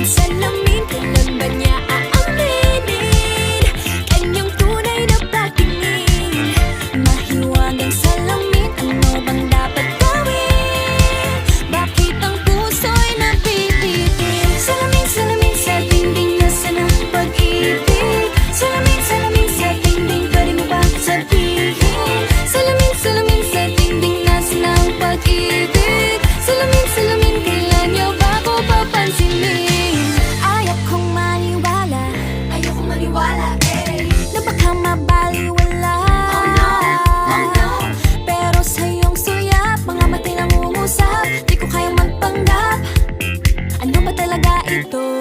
ng salamin, kailan ba niya aaminin kanyang tunay na pagtingin? Mahiwagang salamin, ano bang dapat gawin? Bakit ang puso'y napipitin? Salamin, salamin sa dingding, nasaan ang pag-ibig? Salamin, salamin sa dingding, pwede mo ba sabihin? Salamin, salamin sa dingding, nasaan ang pag-ibig? Salamin, salamin, kailan niyo ba ako papansinin? Ayokong maniwala, eh, na baka mabaliwala. Oh no. Pero sa iyong suya, mga matay lang umusap, di ko kayang magpanggap. Ano ba talaga ito?